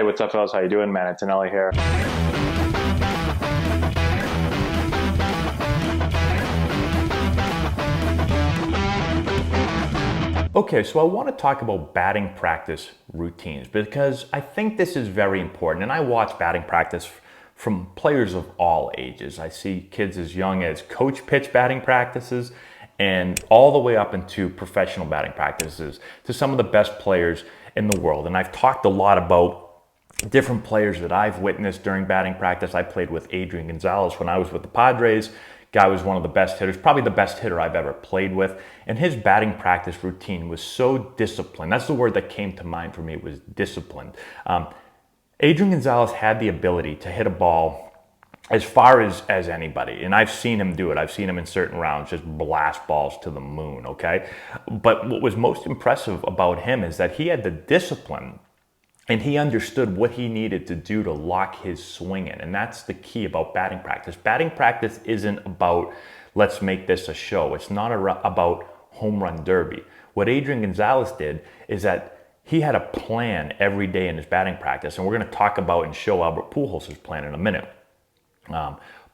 Hey, what's up, fellas? How you doing, man? Antonelli here. Okay, so I want to talk about batting practice routines because I think this is very important. And I watch batting practice from players of all ages. I see kids as young as coach pitch batting practices and all the way up into professional batting practices to some of the best players in the world. And I've talked a lot about different players that I've witnessed during batting practice. I played with Adrian Gonzalez when I was with the Padres. Guy was one of the best hitters, probably the best hitter I've ever played with. And his batting practice routine was so disciplined. That's the word that came to mind for me, was disciplined. Adrian Gonzalez had the ability to hit a ball as far as anybody. And I've seen him do it. I've seen him in certain rounds just blast balls to the moon, okay? But what was most impressive about him is that he had the discipline and he understood what he needed to do to lock his swing in. And that's the key about batting practice. Batting practice isn't about, let's make this a show. It's not about home run derby. What Adrian Gonzalez did is that he had a plan every day in his batting practice. And we're going to talk about and show Albert Pujols' plan in a minute.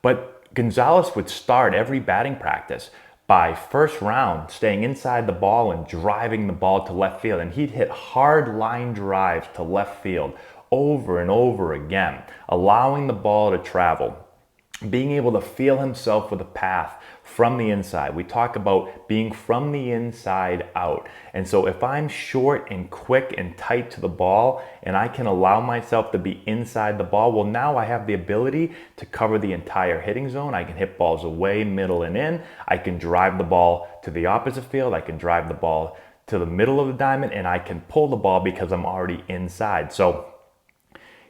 But Gonzalez would start every batting practice by first round staying inside the ball and driving the ball to left field. And he'd hit hard line drives to left field over and over again, allowing the ball to travel, being able to feel himself with a path from the inside. We talk about being from the inside out. And so if I'm short and quick and tight to the ball and I can allow myself to be inside the ball, well, now I have the ability to cover the entire hitting zone. I can hit balls away, middle, and in. I can drive the ball to the opposite field. I can drive the ball to the middle of the diamond, and I can pull the ball because I'm already inside. So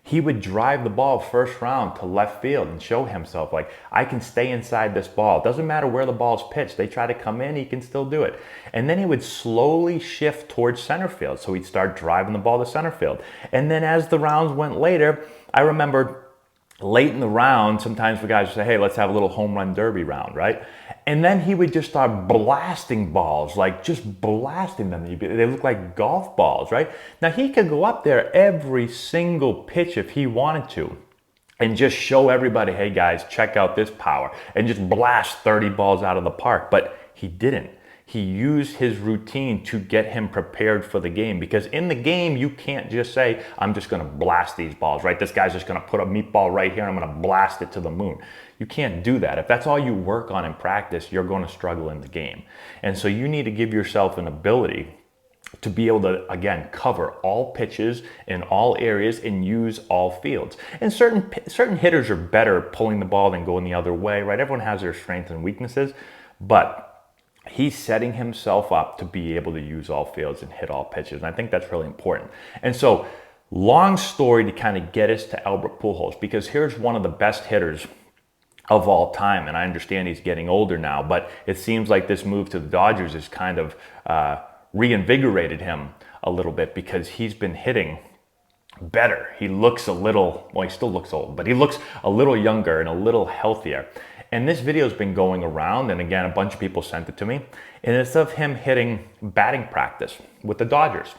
he would drive the ball first round to left field and show himself, like, I can stay inside this ball. It doesn't matter where the ball's pitched. They try to come in, he can still do it. And then he would slowly shift towards center field. So he'd start driving the ball to center field. And then as the rounds went later, I remember late in the round, sometimes the guys would say, hey, let's have a little home run derby round, right? And then he would just start blasting balls, like just blasting them. They look like golf balls, right? Now, he could go up there every single pitch if he wanted to and just show everybody, hey guys, check out this power, and just blast 30 balls out of the park. But he didn't. He used his routine to get him prepared for the game, because in the game, you can't just say, I'm just going to blast these balls, right? This guy's just going to put a meatball right here and I'm going to blast it to the moon. You can't do that. If that's all you work on in practice, you're going to struggle in the game. And so you need to give yourself an ability to be able to, again, cover all pitches in all areas and use all fields. And certain hitters are better at pulling the ball than going the other way, right? Everyone has their strengths and weaknesses, but he's setting himself up to be able to use all fields and hit all pitches. And I think that's really important. And so, long story to kind of get us to Albert Pujols, because here's one of the best hitters of all time. And I understand he's getting older now, but it seems like this move to the Dodgers has kind of reinvigorated him a little bit, because he's been hitting better. He looks a little, well, he still looks old, but he looks a little younger and a little healthier. And this video has been going around, and again, a bunch of people sent it to me, and it's of him hitting batting practice with the Dodgers.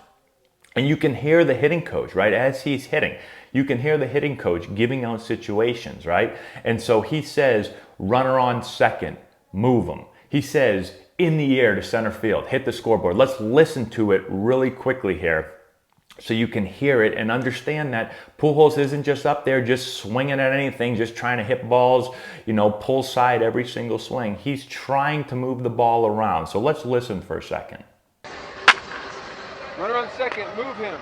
And you can hear the hitting coach, right? As he's hitting, you can hear the hitting coach giving out situations, right? And so he says, runner on second, move him. He says, in the air to center field, hit the scoreboard. Let's listen to it really quickly here, so you can hear it and understand that Pujols isn't just up there just swinging at anything, just trying to hit balls, pull side every single swing. He's trying to move the ball around. So let's listen for a second. Runner on second, move him.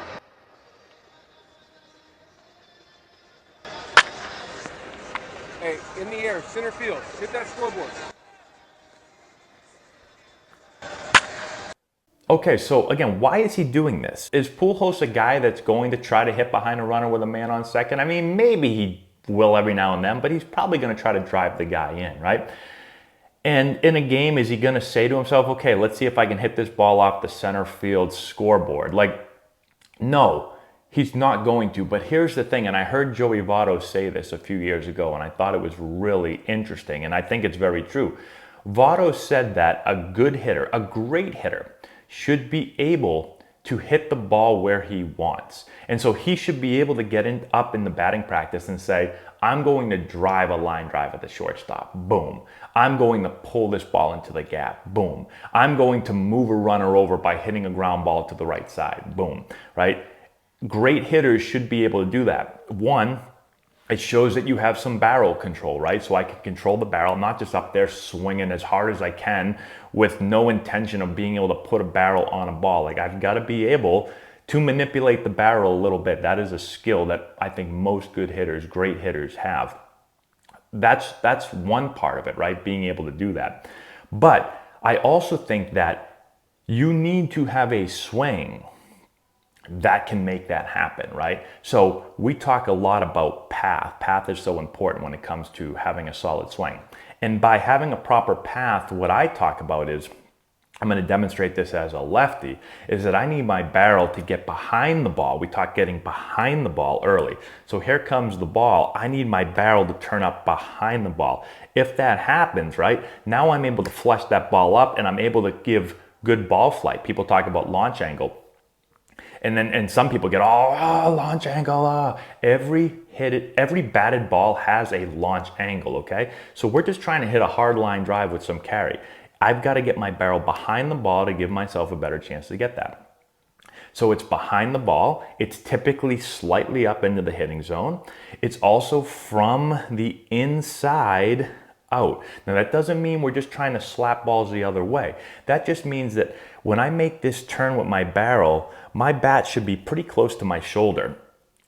Hey, in the air, center field, hit that scoreboard. Okay, so again, why is he doing this? Is Pujols a guy that's going to try to hit behind a runner with a man on second? I mean, maybe he will every now and then, but he's probably going to try to drive the guy in, right? And in a game, is he going to say to himself, okay, let's see if I can hit this ball off the center field scoreboard? Like, no, he's not going to. But here's the thing, and I heard Joey Votto say this a few years ago, and I thought it was really interesting, and I think it's very true. Votto said that a good hitter, a great hitter, should be able to hit the ball where he wants. And so he should be able to get up in the batting practice and say, I'm going to drive a line drive at the shortstop. Boom. I'm going to pull this ball into the gap. Boom. I'm going to move a runner over by hitting a ground ball to the right side. Boom. Right? Great hitters should be able to do that. One, it shows that you have some barrel control, right? So I can control the barrel, not just up there swinging as hard as I can with no intention of being able to put a barrel on a ball. Like, I've got to be able to manipulate the barrel a little bit. That is a skill that I think most good hitters, great hitters have. That's one part of it, right? Being able to do that. But I also think that you need to have a swing that can make that happen, right? So we talk a lot about path. Path is so important when it comes to having a solid swing. And by having a proper path, what I talk about is, I'm going to demonstrate this as a lefty, is that I need my barrel to get behind the ball. We talk getting behind the ball early. So here comes the ball. I need my barrel to turn up behind the ball. If that happens, right, now I'm able to flush that ball up and I'm able to give good ball flight. People talk about launch angle. And some people get, launch angle. Every batted ball has a launch angle, okay? So we're just trying to hit a hard line drive with some carry. I've got to get my barrel behind the ball to give myself a better chance to get that. So it's behind the ball. It's typically slightly up into the hitting zone. It's also from the inside out. Now that doesn't mean we're just trying to slap balls the other way. That just means that when I make this turn with my barrel, my bat should be pretty close to my shoulder.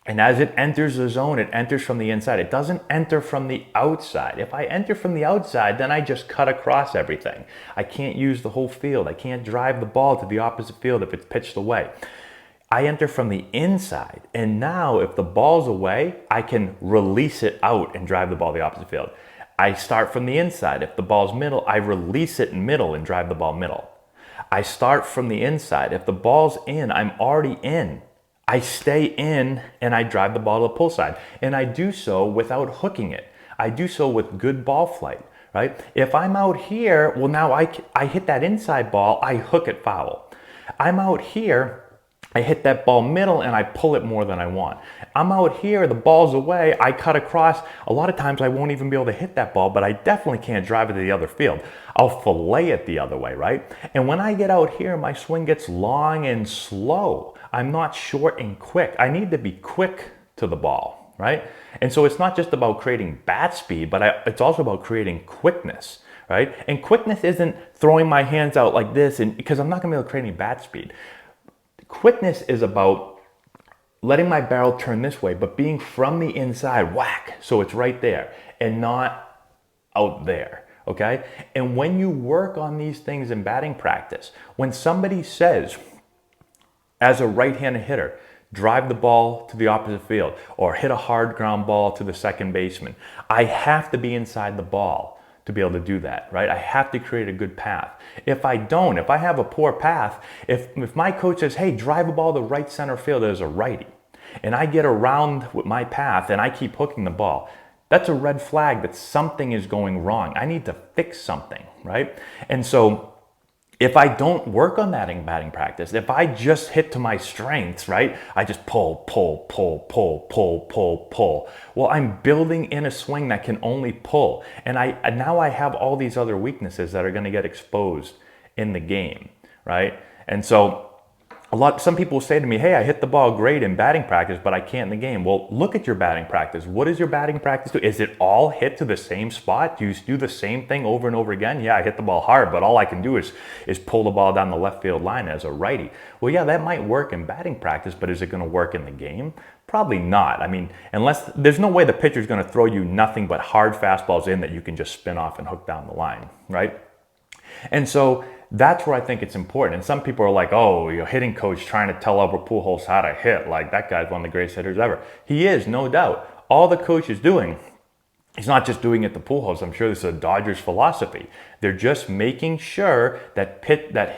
And as it enters the zone, it enters from the inside. It doesn't enter from the outside. If I enter from the outside, then I just cut across everything. I can't use the whole field. I can't drive the ball to the opposite field if it's pitched away. I enter from the inside. And now if the ball's away, I can release it out and drive the ball to the opposite field. I start from the inside. If the ball's middle, I release it in middle and drive the ball middle. I start from the inside. If the ball's in, I'm already in. I stay in and I drive the ball to the pull side. And I do so without hooking it. I do so with good ball flight, right? If I'm out here, well, now I hit that inside ball, I hook it foul. I'm out here, I hit that ball middle and I pull it more than I want. I'm out here, the ball's away, I cut across. A lot of times I won't even be able to hit that ball, but I definitely can't drive it to the other field. I'll fillet it the other way, right? And when I get out here, my swing gets long and slow. I'm not short and quick. I need to be quick to the ball, right? And so it's not just about creating bat speed, but it's also about creating quickness, right? And quickness isn't throwing my hands out like this, and because I'm not gonna be able to create any bat speed. Quickness is about letting my barrel turn this way, but being from the inside, whack, so it's right there and not out there, okay? And when you work on these things in batting practice, when somebody says, as a right-handed hitter, drive the ball to the opposite field or hit a hard ground ball to the second baseman, I have to be inside the ball to be able to do that, right? I have to create a good path. If I don't, if I have a poor path, if my coach says, hey, drive a ball to right center field as a righty, and I get around with my path and I keep hooking the ball, that's a red flag that something is going wrong. I need to fix something, right? And so if I don't work on that in batting practice, if I just hit to my strengths, right? I just pull. Well, I'm building in a swing that can only pull. And now I have all these other weaknesses that are going to get exposed in the game, right? And so some people say to me, hey, I hit the ball great in batting practice, but I can't in the game. Well, look at your batting practice. What does your batting practice do? Is it all hit to the same spot? Do you do the same thing over and over again? Yeah, I hit the ball hard, but all I can do is pull the ball down the left field line as a righty. Well, yeah, that might work in batting practice, but is it going to work in the game? Probably not. I mean, unless there's no way the pitcher's going to throw you nothing but hard fastballs in that you can just spin off and hook down the line, right? And so that's where I think it's important. And some people are like, oh, you're hitting coach trying to tell Albert Pujols how to hit. Like, that guy's one of the greatest hitters ever. He is, no doubt. All the coach is doing, he's not just doing it to Pujols. I'm sure this is a Dodgers philosophy. They're just making sure that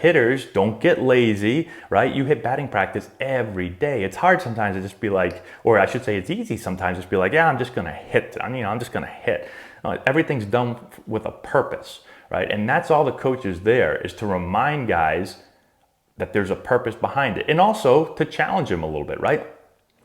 hitters don't get lazy, right? You hit batting practice every day. It's hard sometimes to just be like, or I should say it's easy sometimes to just be like, yeah, I'm just going to hit. I'm just going to hit. No, everything's done with a purpose. Right? And that's all the coach is there, is to remind guys that there's a purpose behind it. And also to challenge them a little bit, right?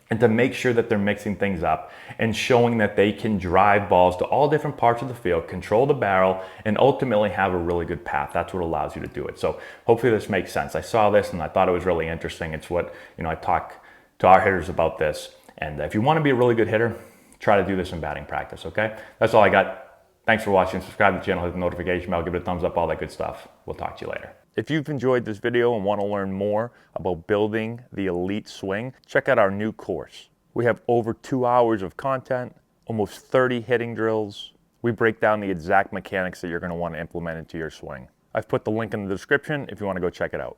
And to make sure that they're mixing things up and showing that they can drive balls to all different parts of the field, control the barrel, and ultimately have a really good path. That's what allows you to do it. So hopefully this makes sense. I saw this and I thought it was really interesting. It's what, I talk to our hitters about this. And if you want to be a really good hitter, try to do this in batting practice, okay? That's all I got. Thanks for watching. Subscribe to the channel, hit the notification bell, give it a thumbs up, all that good stuff. We'll talk to you later. If you've enjoyed this video and want to learn more about building the elite swing, check out our new course. We have over 2 hours of content, almost 30 hitting drills. We break down the exact mechanics that you're going to want to implement into your swing. I've put the link in the description if you want to go check it out.